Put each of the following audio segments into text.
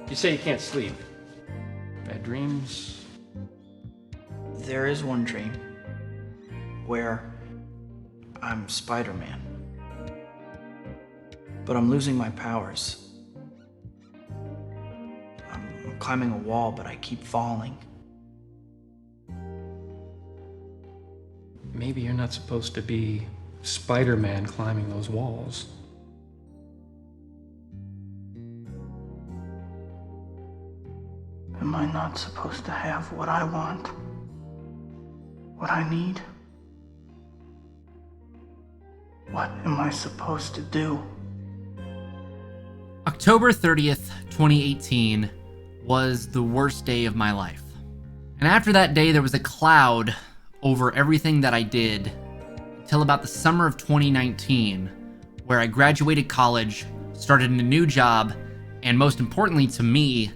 You say you can't sleep. Bad dreams? There is one dream where I'm Spider-Man, but I'm losing my powers. I'm climbing a wall, but I keep falling. Maybe you're not supposed to be Spider-Man climbing those walls. Am I not supposed to have what I want? What I need? What am I supposed to do? October 30th, 2018 was the worst day of my life. And after that day, there was a cloud over everything that I did until about the summer of 2019, where I graduated college, started a new job, and most importantly to me,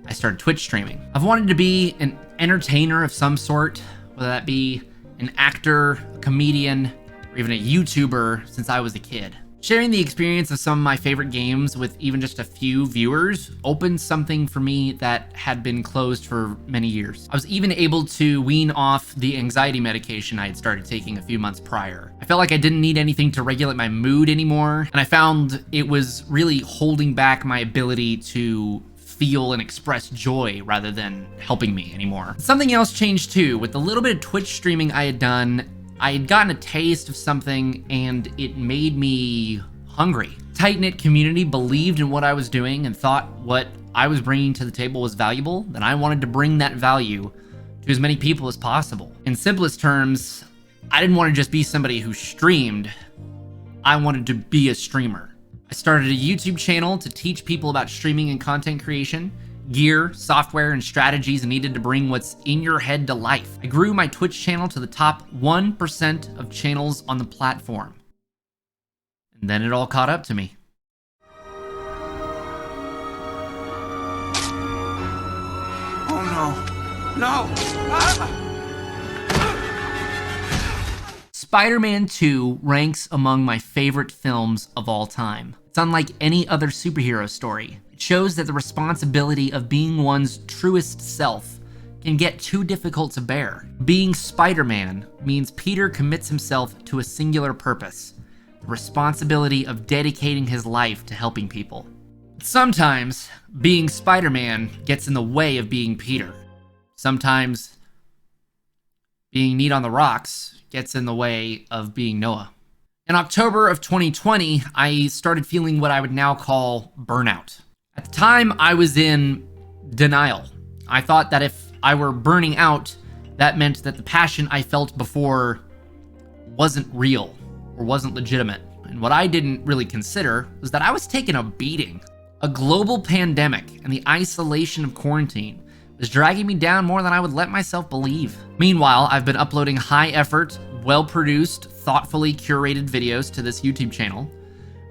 I started Twitch streaming. I've wanted to be an entertainer of some sort, whether that be an actor, a comedian, or even a YouTuber since I was a kid. Sharing the experience of some of my favorite games with even just a few viewers opened something for me that had been closed for many years. I was even able to wean off the anxiety medication I had started taking a few months prior. I felt like I didn't need anything to regulate my mood anymore, and I found it was really holding back my ability to feel and express joy rather than helping me anymore. Something else changed too. With the little bit of Twitch streaming I had done, I had gotten a taste of something and it made me hungry. Tight-knit community believed in what I was doing and thought what I was bringing to the table was valuable, then I wanted to bring that value to as many people as possible. In simplest terms, I didn't want to just be somebody who streamed. I wanted to be a streamer. I started a YouTube channel to teach people about streaming and content creation, gear, software, and strategies needed to bring what's in your head to life. I grew my Twitch channel to the top 1% of channels on the platform. And then it all caught up to me. Oh no. No! Ah! Spider-Man 2 ranks among my favorite films of all time. It's unlike any other superhero story. It shows that the responsibility of being one's truest self can get too difficult to bear. Being Spider-Man means Peter commits himself to a singular purpose, the responsibility of dedicating his life to helping people. Sometimes, being Spider-Man gets in the way of being Peter. Sometimes, being neat on the rocks gets in the way of being Noah. In October of 2020, I started feeling what I would now call burnout. At the time, I was in denial. I thought that if I were burning out, that meant that the passion I felt before wasn't real or wasn't legitimate. And what I didn't really consider was that I was taking a beating. A global pandemic and the isolation of quarantine was dragging me down more than I would let myself believe. Meanwhile, I've been uploading high-effort, well-produced, thoughtfully curated videos to this YouTube channel.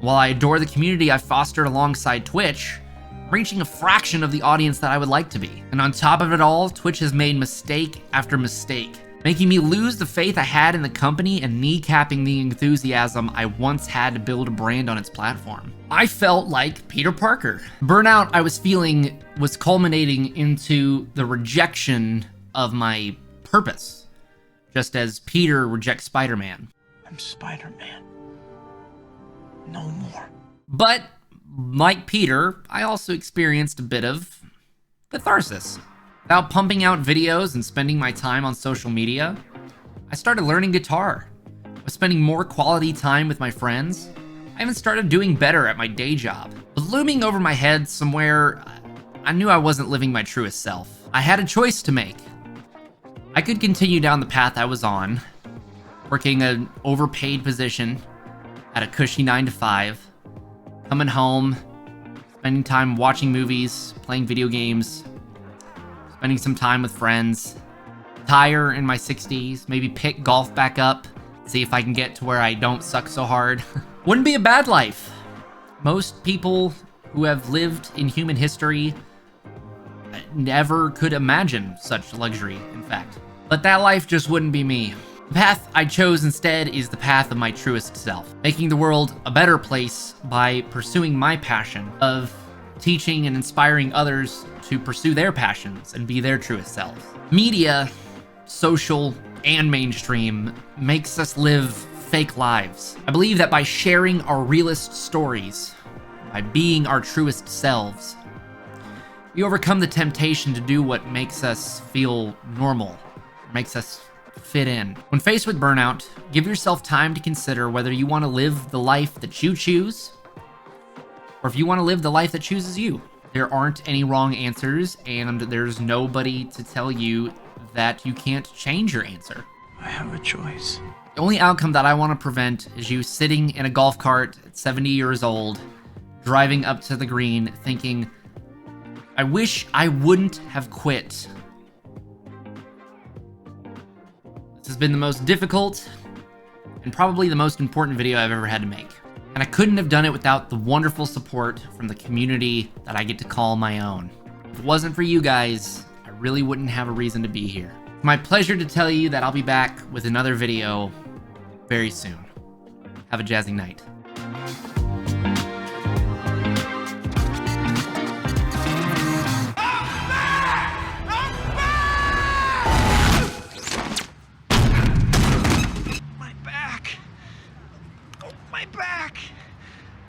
While I adore the community I've fostered alongside Twitch, I'm reaching a fraction of the audience that I would like to be. And on top of it all, Twitch has made mistake after mistake, making me lose the faith I had in the company and kneecapping the enthusiasm I once had to build a brand on its platform. I felt like Peter Parker. Burnout I was feeling was culminating into the rejection of my purpose, just as Peter rejects Spider-Man. I'm Spider-Man. No more. But, like Peter, I also experienced a bit of catharsis. Without pumping out videos and spending my time on social media, I started learning guitar. I was spending more quality time with my friends. I even started doing better at my day job. But looming over my head somewhere, I knew I wasn't living my truest self. I had a choice to make. I could continue down the path I was on, working an overpaid position at a cushy 9-to-5, coming home, spending time watching movies, playing video games, spending some time with friends, retire in my 60s, maybe pick golf back up, see if I can get to where I don't suck so hard. Wouldn't be a bad life. Most people who have lived in human history never could imagine such luxury, in fact. But that life just wouldn't be me. The path I chose instead is the path of my truest self, making the world a better place by pursuing my passion of teaching and inspiring others to pursue their passions and be their truest selves. Media, social and mainstream, makes us live fake lives. I believe that by sharing our realest stories, by being our truest selves, we overcome the temptation to do what makes us feel normal, makes us fit in. When faced with burnout, give yourself time to consider whether you want to live the life that you choose, or if you want to live the life that chooses you. There aren't any wrong answers, and there's nobody to tell you that you can't change your answer. I have a choice. The only outcome that I want to prevent is you sitting in a golf cart at 70 years old, driving up to the green, thinking, I wish I wouldn't have quit. This has been the most difficult and probably the most important video I've ever had to make. And I couldn't have done it without the wonderful support from the community that I get to call my own. If it wasn't for you guys, I really wouldn't have a reason to be here. It's my pleasure to tell you that I'll be back with another video very soon. Have a jazzy night.